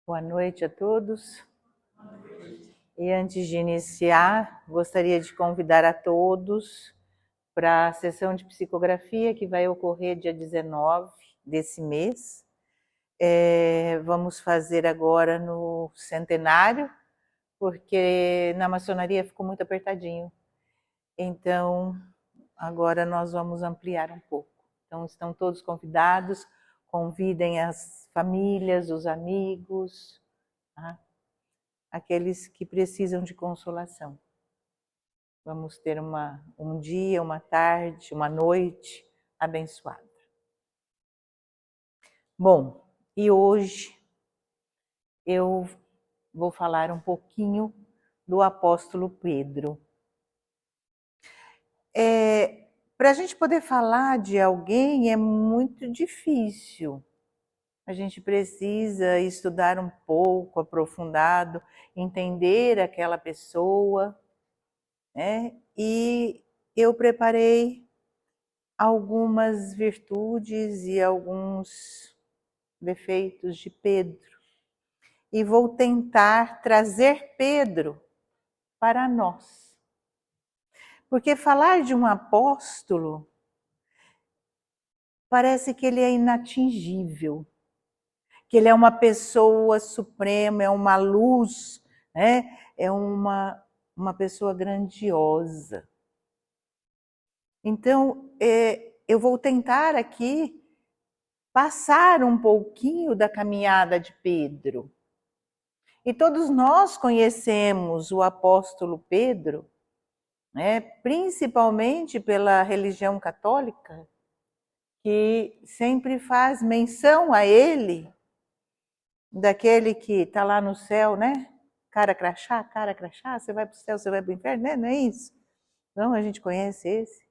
Boa noite a todos. E antes de iniciar, gostaria de convidar a todos para a sessão de psicografia que vai ocorrer dia 19 desse mês. Vamos fazer agora no centenário, porque na maçonaria ficou muito apertadinho. Então, agora nós vamos ampliar um pouco. Então, estão todos convidados, convidem as famílias, os amigos, tá? Aqueles que precisam de consolação. Vamos ter um dia, uma tarde, uma noite abençoada. Bom, e hoje eu vou falar um pouquinho do apóstolo Pedro. Para a gente poder falar de alguém é muito difícil. A gente precisa estudar um pouco, aprofundado, entender aquela pessoa, né? E eu preparei algumas virtudes e alguns defeitos de Pedro. E vou tentar trazer Pedro para nós. Porque falar de um apóstolo parece que ele é inatingível, que ele é uma pessoa suprema, é uma luz, né? É uma pessoa grandiosa. Então, eu vou tentar aqui passar um pouquinho da caminhada de Pedro. E todos nós conhecemos o apóstolo Pedro, né? Principalmente pela religião católica, que sempre faz menção a ele, daquele que está lá no céu, né? Cara crachá, você vai para o céu, você vai para o inferno, né? Não é isso? Não, a gente conhece esse.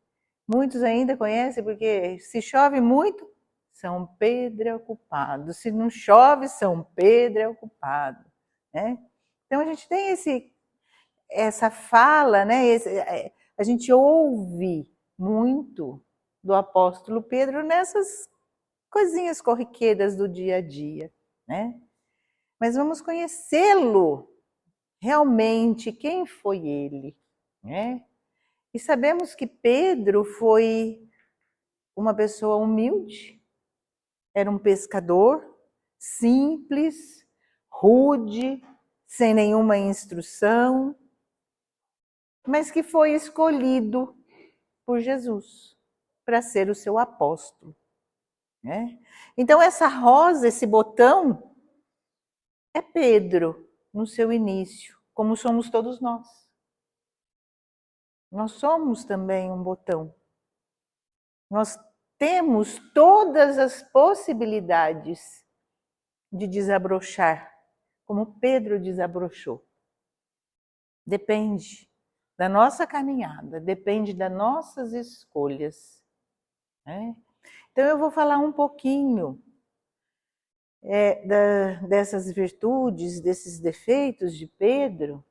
Muitos ainda conhecem, porque se chove muito, São Pedro é o culpado. Se não chove, São Pedro é o culpado, né? Então a gente tem essa fala, né? A gente ouve muito do apóstolo Pedro nessas coisinhas corriqueiras do dia a dia, né? Mas vamos conhecê-lo realmente, quem foi ele, né? E sabemos que Pedro foi uma pessoa humilde, era um pescador simples, rude, sem nenhuma instrução, mas que foi escolhido por Jesus para ser o seu apóstolo, né? Então essa rosa, esse botão, é Pedro no seu início, como somos todos nós. Nós somos também um botão. Nós temos todas as possibilidades de desabrochar, como Pedro desabrochou. Depende da nossa caminhada, depende das nossas escolhas, né? Então eu vou falar um pouquinho dessas virtudes, desses defeitos de Pedro.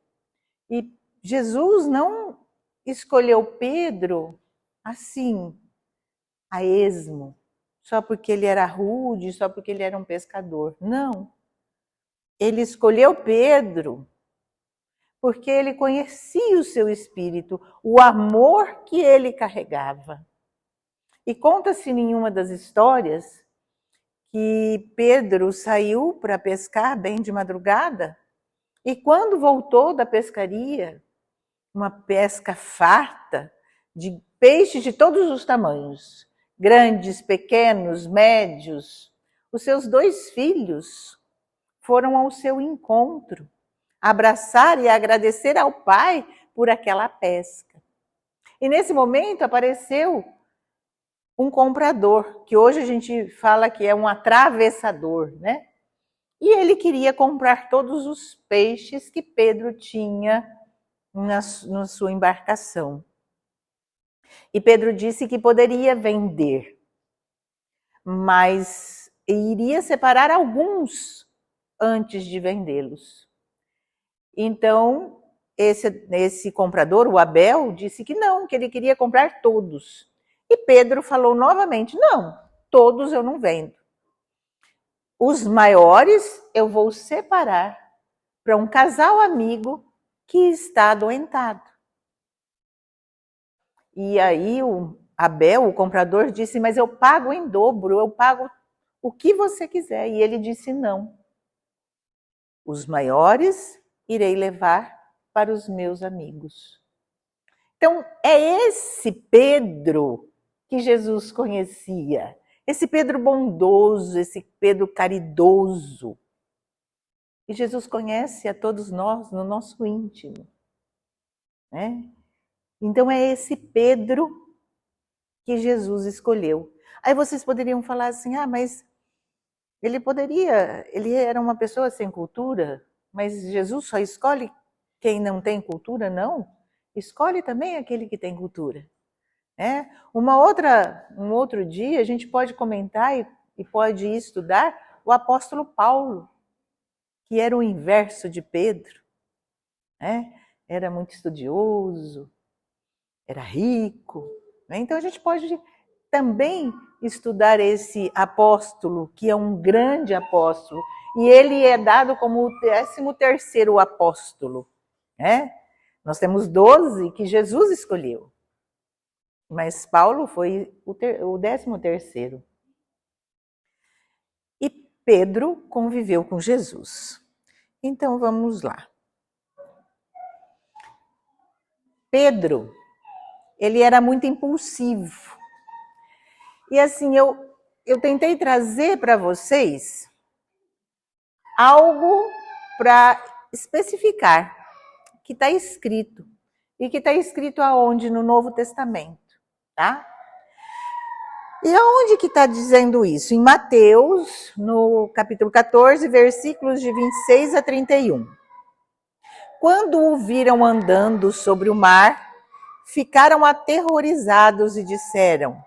E Jesus não escolheu Pedro assim, a esmo, só porque ele era rude, só porque ele era um pescador. Não. Ele escolheu Pedro porque ele conhecia o seu espírito, o amor que ele carregava. E conta-se em uma das histórias que Pedro saiu para pescar bem de madrugada e quando voltou da pescaria, uma pesca farta de peixes de todos os tamanhos, grandes, pequenos, médios. Os seus 2 filhos foram ao seu encontro, abraçar e agradecer ao pai por aquela pesca. E nesse momento apareceu um comprador, que hoje a gente fala que é um atravessador, né? E ele queria comprar todos os peixes que Pedro tinha na sua embarcação. E Pedro disse que poderia vender, mas iria separar alguns antes de vendê-los. Então, esse comprador, o Abel, disse que não, que ele queria comprar todos. E Pedro falou novamente, não, todos eu não vendo. os maiores eu vou separar para um casal amigo que está adoentado. E aí o Abel, o comprador, disse, mas eu pago em dobro, eu pago o que você quiser. E ele disse, não. Os maiores irei levar para os meus amigos. Então, é esse Pedro que Jesus conhecia. Esse Pedro bondoso, esse Pedro caridoso. E Jesus conhece a todos nós no nosso íntimo, né? Então é esse Pedro que Jesus escolheu. Aí vocês poderiam falar assim, mas ele era uma pessoa sem cultura, mas Jesus só escolhe quem não tem cultura? Não, escolhe também aquele que tem cultura. Um outro dia a gente pode comentar e pode estudar o apóstolo Paulo, que era o inverso de Pedro, era muito estudioso, era rico. Então a gente pode também estudar esse apóstolo, que é um grande apóstolo, e ele é dado como o 13º apóstolo. Nós temos 12 que Jesus escolheu, mas Paulo foi o 13º. E Pedro conviveu com Jesus. Então vamos lá. Pedro, ele era muito impulsivo. E assim, eu tentei trazer para vocês algo para especificar que está escrito. E que está escrito aonde? No Novo Testamento, tá? E aonde que está dizendo isso? Em Mateus, no capítulo 14, versículos de 26 a 31. Quando o viram andando sobre o mar, ficaram aterrorizados e disseram,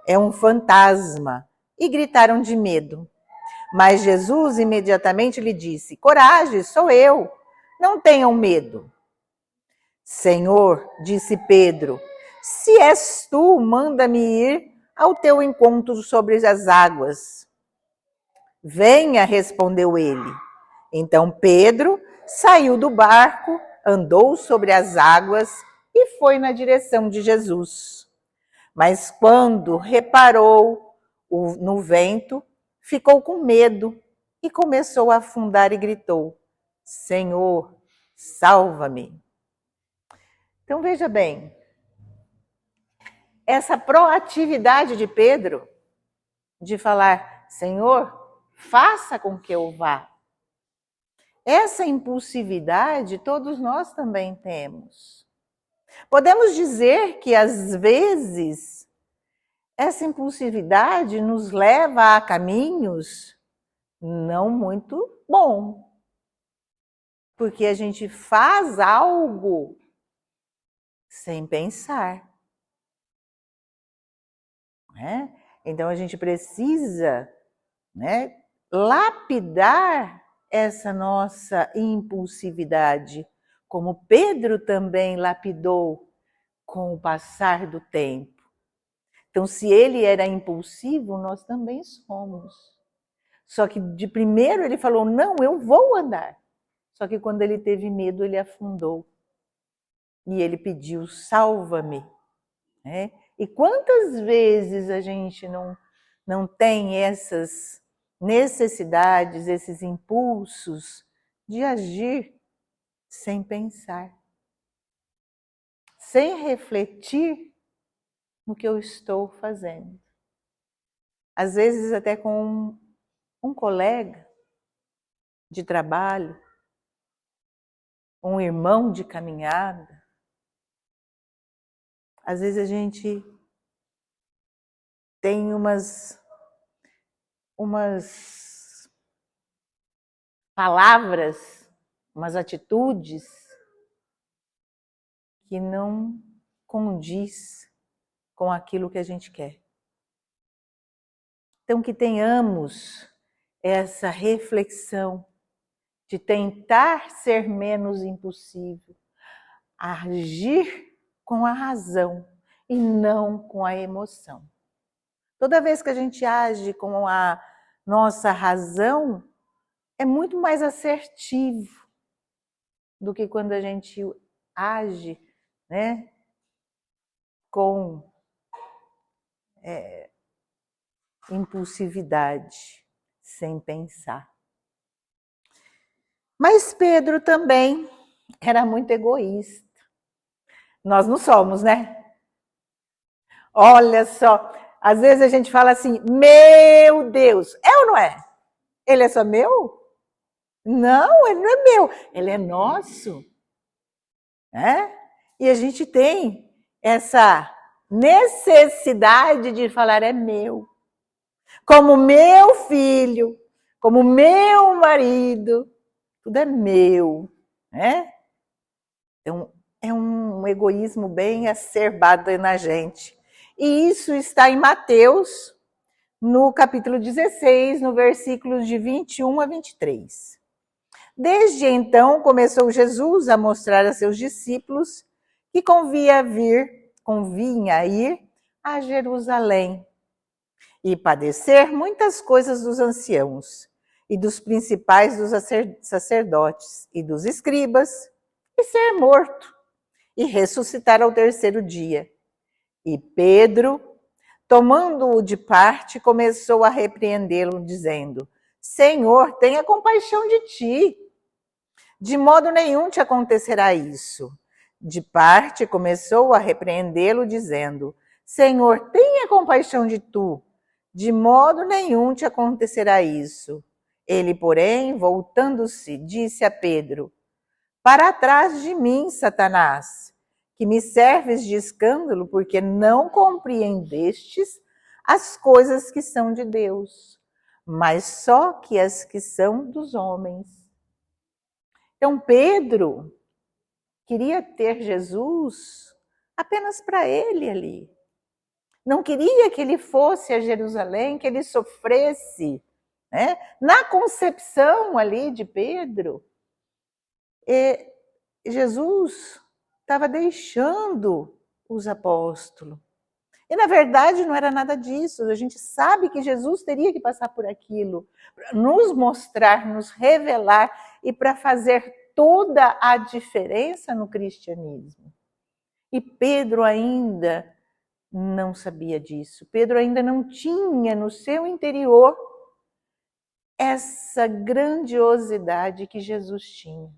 é um fantasma, e gritaram de medo. Mas Jesus imediatamente lhe disse, coragem, sou eu, não tenham medo. Senhor, disse Pedro, se és tu, manda-me ir ao teu encontro sobre as águas. Venha, respondeu ele. Então Pedro saiu do barco, andou sobre as águas e foi na direção de Jesus. Mas quando reparou no vento, ficou com medo e começou a afundar e gritou, Senhor, salva-me. Então veja bem, essa proatividade de Pedro de falar, Senhor, faça com que eu vá. Essa impulsividade todos nós também temos. Podemos dizer que às vezes essa impulsividade nos leva a caminhos não muito bons, porque a gente faz algo sem pensar. Então a gente precisa lapidar essa nossa impulsividade, como Pedro também lapidou com o passar do tempo. Então, se ele era impulsivo, nós também somos. Só que de primeiro ele falou, não, eu vou andar. Só que quando ele teve medo, ele afundou. E ele pediu, salva-me. E quantas vezes a gente não tem essas necessidades, esses impulsos de agir sem pensar, sem refletir no que eu estou fazendo. Às vezes até com um colega de trabalho, um irmão de caminhada. Às vezes a gente tem umas palavras, umas atitudes que não condiz com aquilo que a gente quer. Então, que tenhamos essa reflexão de tentar ser menos impulsivo, agir com a razão e não com a emoção. Toda vez que a gente age com a nossa razão é muito mais assertivo do que quando a gente age, né, com impulsividade, sem pensar. Mas Pedro também era muito egoísta. Nós não somos, né? Olha só, às vezes a gente fala assim, meu Deus, é ou não é? Ele é só meu? Não, ele não é meu, ele é nosso. Né? E a gente tem essa necessidade de falar, é meu. Como meu filho, como meu marido, tudo é meu. Né? Então, é um egoísmo bem acerbado na gente. E isso está em Mateus, no capítulo 16, no versículos de 21 a 23. Desde então, começou Jesus a mostrar a seus discípulos que convinha ir a Jerusalém e padecer muitas coisas dos anciãos e dos principais dos sacerdotes e dos escribas, e ser morto e ressuscitar ao terceiro dia. E Pedro, tomando-o de parte, começou a repreendê-lo, dizendo: Senhor, tenha compaixão de ti. De modo nenhum te acontecerá isso. De parte, começou a repreendê-lo, dizendo: Senhor, tenha compaixão de tu. De modo nenhum te acontecerá isso. Ele, porém, voltando-se, disse a Pedro: Para trás de mim, Satanás, que me serves de escândalo, porque não compreendestes as coisas que são de Deus, mas só que as que são dos homens. Então, Pedro queria ter Jesus apenas para ele ali. Não queria que ele fosse a Jerusalém, que ele sofresse. Né? Na concepção ali de Pedro, Jesus estava deixando os apóstolos. E, na verdade, não era nada disso. A gente sabe que Jesus teria que passar por aquilo, para nos mostrar, nos revelar e para fazer toda a diferença no cristianismo. E Pedro ainda não sabia disso. Pedro ainda não tinha no seu interior essa grandiosidade que Jesus tinha.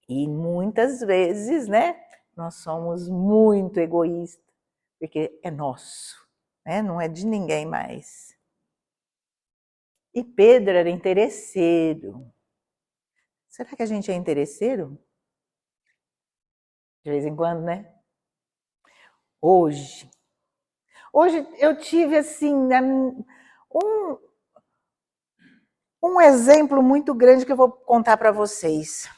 E muitas vezes, né, nós somos muito egoístas, porque é nosso, né, não é de ninguém mais. E Pedro era interesseiro. Será que a gente é interesseiro? De vez em quando, né? Hoje eu tive assim um exemplo muito grande que eu vou contar para vocês.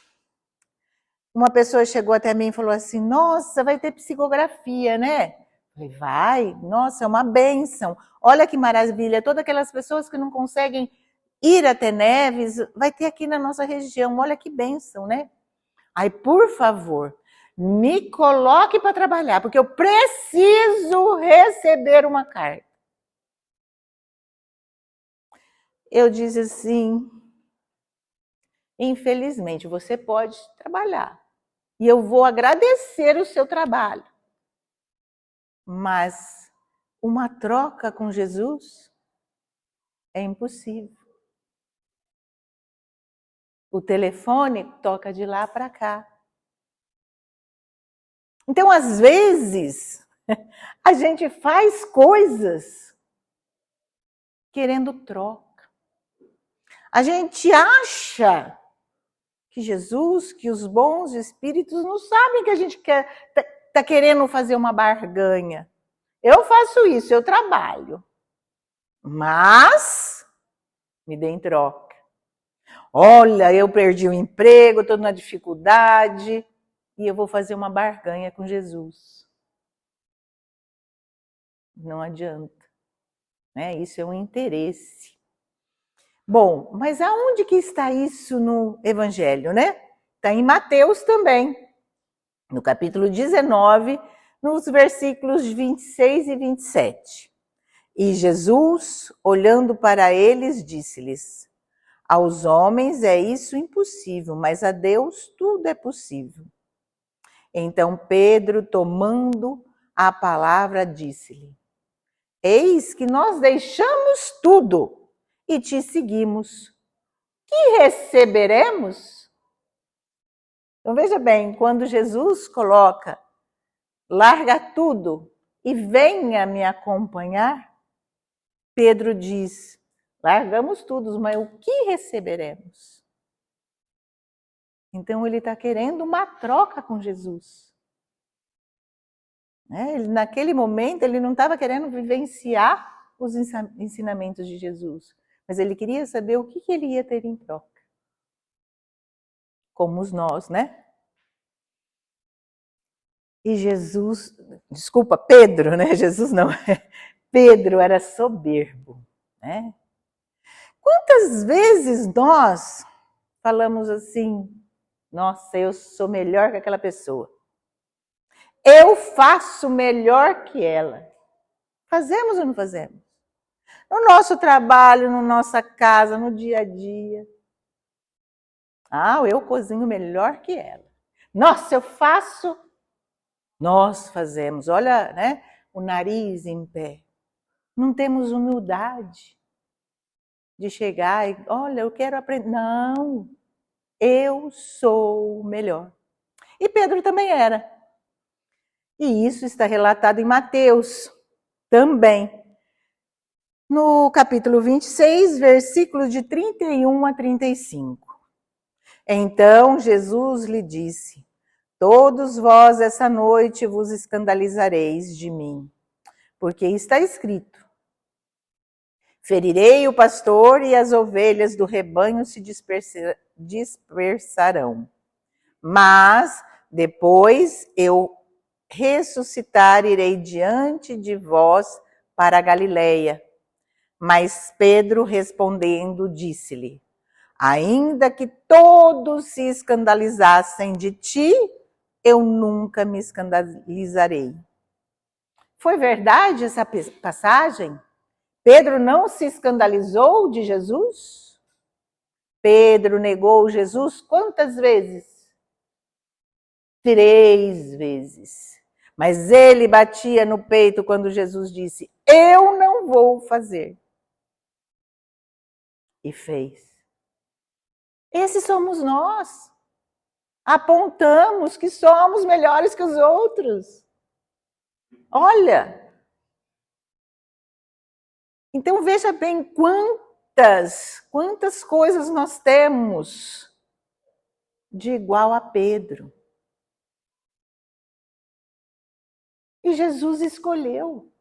Uma pessoa chegou até mim e falou assim: nossa, vai ter psicografia, né? Eu falei, vai, nossa, é uma bênção. Olha que maravilha, todas aquelas pessoas que não conseguem ir até Neves, vai ter aqui na nossa região, olha que bênção, né? Aí, por favor, me coloque para trabalhar, porque eu preciso receber uma carta. Eu disse assim, infelizmente, você pode trabalhar. E eu vou agradecer o seu trabalho. Mas uma troca com Jesus é impossível. O telefone toca de lá para cá. Então, às vezes, a gente faz coisas querendo troca. A gente acha que Jesus, que os bons espíritos não sabem que a gente está querendo fazer uma barganha. Eu faço isso, eu trabalho. Mas me dê em troca. Olha, eu perdi o emprego, estou na dificuldade e eu vou fazer uma barganha com Jesus. Não adianta. Né? Isso é um interesse. Bom, mas aonde que está isso no Evangelho, né? Está em Mateus também, no capítulo 19, nos versículos 26 e 27. E Jesus, olhando para eles, disse-lhes: aos homens é isso impossível, mas a Deus tudo é possível. Então Pedro, tomando a palavra, disse-lhe: eis que nós deixamos tudo e te seguimos. Que receberemos? Então veja bem, quando Jesus coloca, larga tudo e venha me acompanhar, Pedro diz, largamos tudo, mas o que receberemos? Então ele está querendo uma troca com Jesus. Naquele momento ele não estava querendo vivenciar os ensinamentos de Jesus, mas ele queria saber o que ele ia ter em troca. Como nós, né? E Jesus, desculpa, Pedro, né? Jesus não, Pedro era soberbo, né? Quantas vezes nós falamos assim, nossa, eu sou melhor que aquela pessoa. Eu faço melhor que ela. Fazemos ou não fazemos? No nosso trabalho, na nossa casa, no dia a dia. Ah, eu cozinho melhor que ela. Nossa, eu faço. Nós fazemos. Olha, né? O nariz em pé. Não temos humildade de chegar e, olha, eu quero aprender. Não, eu sou o melhor. E Pedro também era. E isso está relatado em Mateus também. No capítulo 26, versículos de 31 a 35. Então Jesus lhe disse: todos vós essa noite vos escandalizareis de mim, porque está escrito: ferirei o pastor e as ovelhas do rebanho se dispersarão. Mas depois eu ressuscitar irei diante de vós para a Galileia. Mas Pedro respondendo disse-lhe: ainda que todos se escandalizassem de ti, eu nunca me escandalizarei. Foi verdade essa passagem? Pedro não se escandalizou de Jesus? Pedro negou Jesus quantas vezes? 3 vezes. Mas ele batia no peito quando Jesus disse: eu não vou fazer. E fez. Esses somos nós. Apontamos que somos melhores que os outros. Olha. Então veja bem quantas coisas nós temos de igual a Pedro. E Jesus escolheu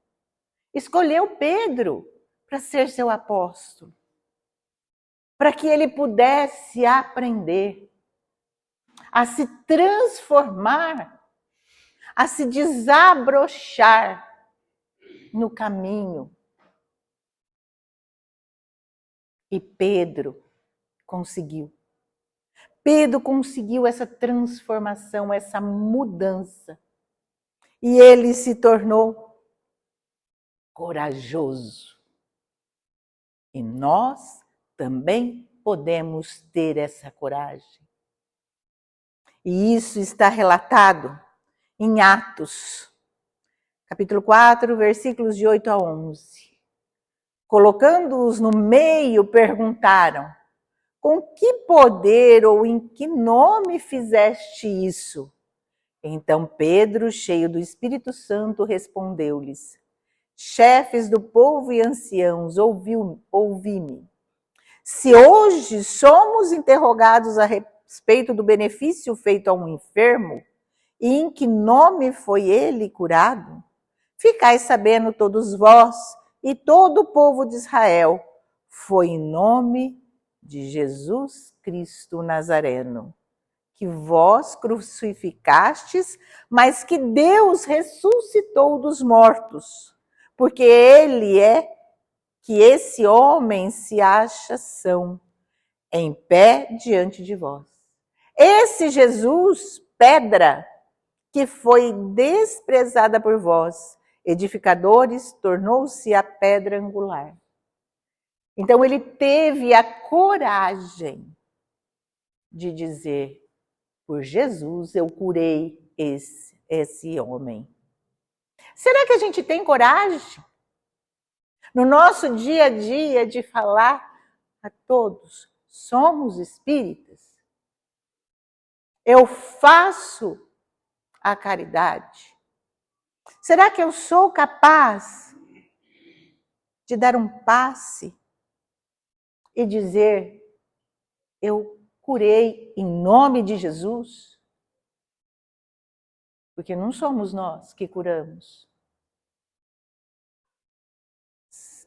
Pedro para ser seu apóstolo, para que ele pudesse aprender a se transformar, a se desabrochar no caminho. E Pedro conseguiu. Pedro conseguiu essa transformação, essa mudança. E ele se tornou corajoso. E nós também podemos ter essa coragem. E isso está relatado em Atos, capítulo 4, versículos de 8 a 11. Colocando-os no meio, perguntaram: com que poder ou em que nome fizeste isso? Então Pedro, cheio do Espírito Santo, respondeu-lhes: chefes do povo e anciãos, ouvi-me. Se hoje somos interrogados a respeito do benefício feito a um enfermo, e em que nome foi ele curado, ficai sabendo todos vós e todo o povo de Israel, foi em nome de Jesus Cristo Nazareno, que vós crucificastes, mas que Deus ressuscitou dos mortos, porque ele é que esse homem se acha são, em pé diante de vós. Esse Jesus, pedra, que foi desprezada por vós, edificadores, tornou-se a pedra angular. Então ele teve a coragem de dizer: por Jesus eu curei esse homem. Será que a gente tem coragem no nosso dia a dia de falar a todos: somos espíritas? Eu faço a caridade. Será que eu sou capaz de dar um passe e dizer: eu curei em nome de Jesus? Porque não somos nós que curamos.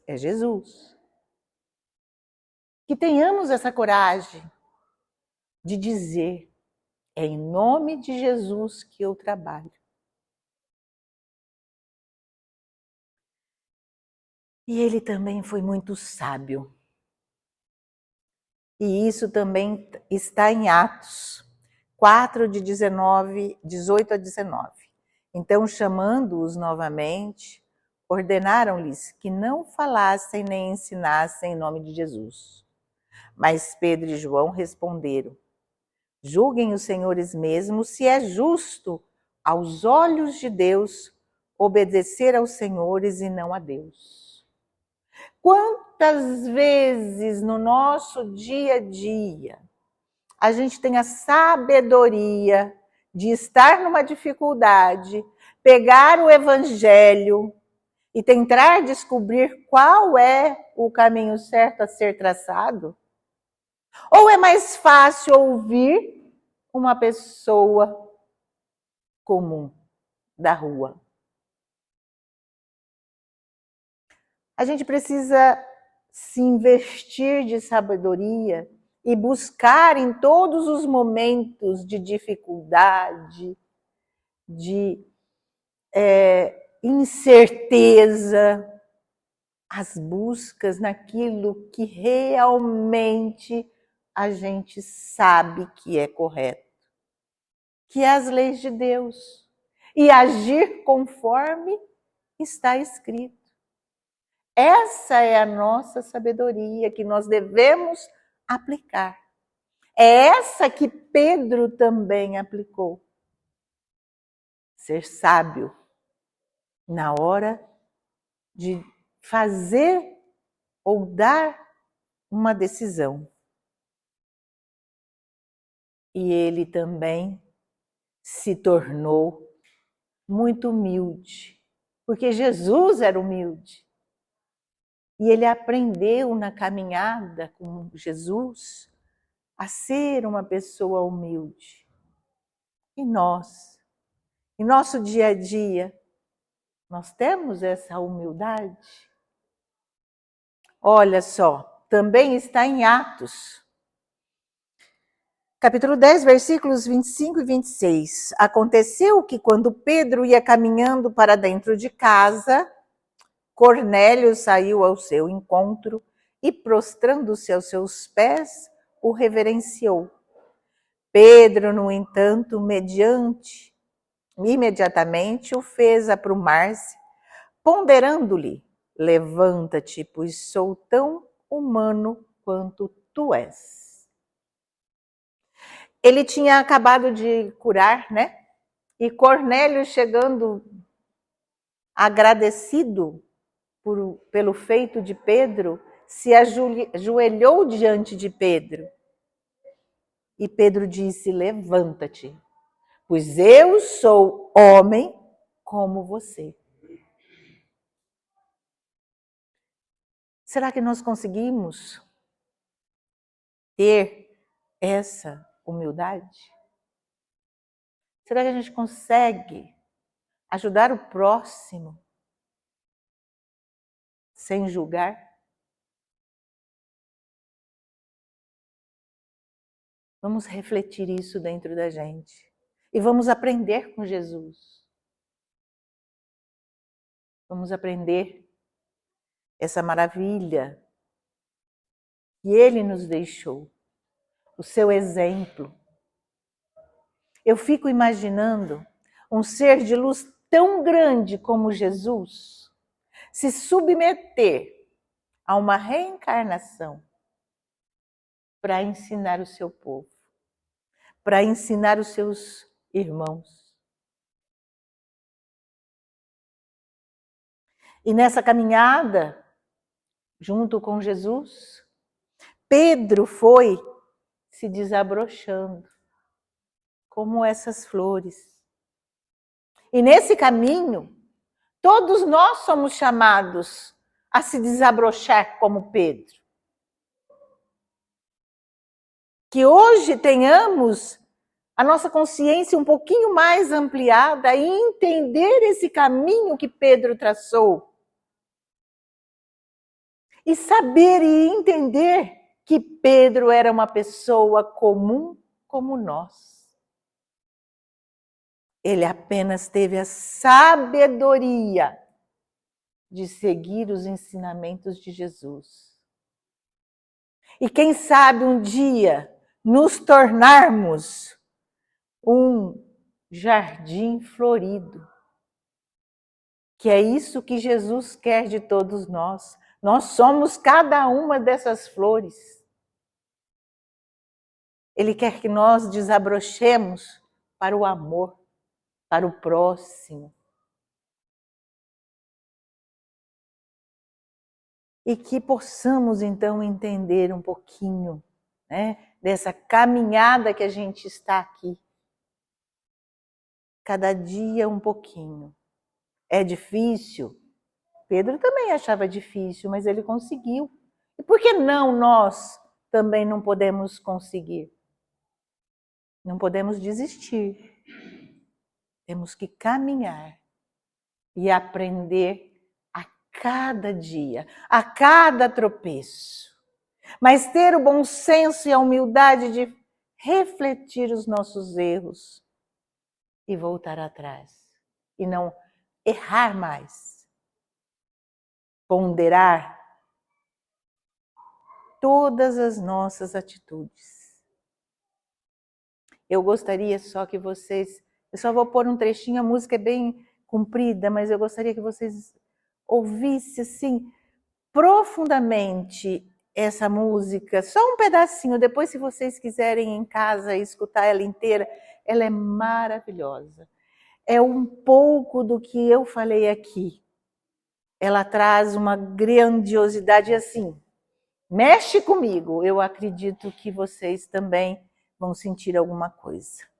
É Jesus. Que tenhamos essa coragem de dizer: é em nome de Jesus que eu trabalho. E ele também foi muito sábio. E isso também está em Atos 4, de 18 a 19. Então, chamando-os novamente, ordenaram-lhes que não falassem nem ensinassem em nome de Jesus. Mas Pedro e João responderam: julguem os senhores mesmos se é justo aos olhos de Deus obedecer aos senhores e não a Deus. Quantas vezes no nosso dia a dia a gente tem a sabedoria de estar numa dificuldade, pegar o evangelho e tentar descobrir qual é o caminho certo a ser traçado? Ou é mais fácil ouvir uma pessoa comum da rua? A gente precisa se investir de sabedoria e buscar em todos os momentos de dificuldade, de incerteza, as buscas naquilo que realmente a gente sabe que é correto, que é as leis de Deus, e agir conforme está escrito. Essa é a nossa sabedoria que nós devemos aplicar. É essa que Pedro também aplicou. Ser sábio na hora de fazer ou dar uma decisão. E ele também se tornou muito humilde, porque Jesus era humilde. E ele aprendeu na caminhada com Jesus a ser uma pessoa humilde. E nós, em nosso dia a dia, nós temos essa humildade? Olha só, também está em Atos, capítulo 10, versículos 25 e 26. Aconteceu que quando Pedro ia caminhando para dentro de casa, Cornélio saiu ao seu encontro e, prostrando-se aos seus pés, o reverenciou. Pedro, no entanto, imediatamente o fez aprumar-se, ponderando-lhe: levanta-te, pois sou tão humano quanto tu és. Ele tinha acabado de curar, né? E Cornélio, chegando agradecido pelo feito de Pedro, se ajoelhou diante de Pedro. E Pedro disse: levanta-te, pois eu sou homem como você. Será que nós conseguimos ter essa humildade? Será que a gente consegue ajudar o próximo sem julgar? Vamos refletir isso dentro da gente e vamos aprender com Jesus. Vamos aprender essa maravilha que ele nos deixou, o seu exemplo. Eu fico imaginando um ser de luz tão grande como Jesus se submeter a uma reencarnação para ensinar o seu povo, para ensinar os seus irmãos. E nessa caminhada, junto com Jesus, Pedro foi se desabrochando, como essas flores. E nesse caminho, todos nós somos chamados a se desabrochar como Pedro. Que hoje tenhamos a nossa consciência um pouquinho mais ampliada e entender esse caminho que Pedro traçou. E saber e entender que Pedro era uma pessoa comum como nós. Ele apenas teve a sabedoria de seguir os ensinamentos de Jesus. E quem sabe um dia nos tornarmos um jardim florido. Que é isso que Jesus quer de todos nós. Nós somos cada uma dessas flores. Ele quer que nós desabrochemos para o amor, para o próximo. E que possamos então entender um pouquinho, né, dessa caminhada que a gente está aqui. Cada dia um pouquinho. É difícil? Pedro também achava difícil, mas ele conseguiu. E por que não nós também não podemos conseguir? Não podemos desistir. Temos que caminhar e aprender a cada dia, a cada tropeço. Mas ter o bom senso e a humildade de refletir os nossos erros e voltar atrás. E não errar mais. Ponderar todas as nossas atitudes. Eu gostaria só que vocês... Eu só vou pôr um trechinho, a música é bem comprida, mas eu gostaria que vocês ouvissem assim, profundamente essa música, só um pedacinho, depois se vocês quiserem em casa escutar ela inteira, ela é maravilhosa. É um pouco do que eu falei aqui. Ela traz uma grandiosidade assim, mexe comigo. Eu acredito que vocês também vão sentir alguma coisa.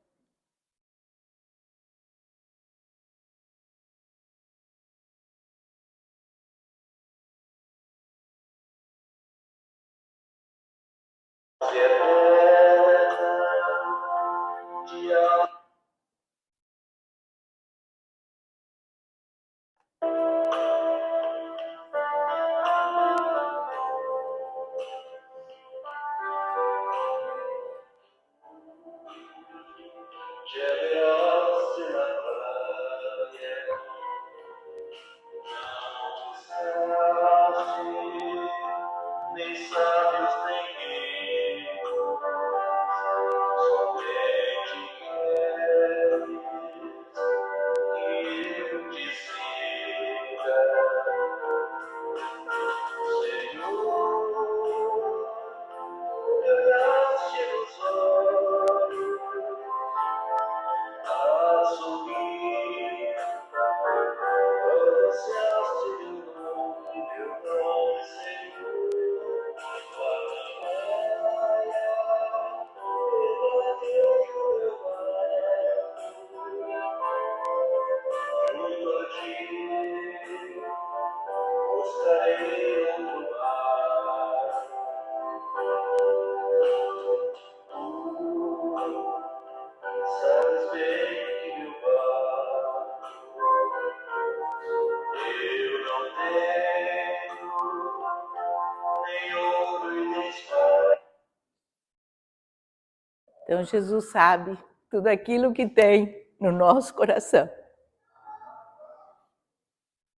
Então Jesus sabe tudo aquilo que tem no nosso coração.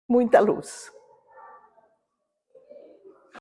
Muita luz.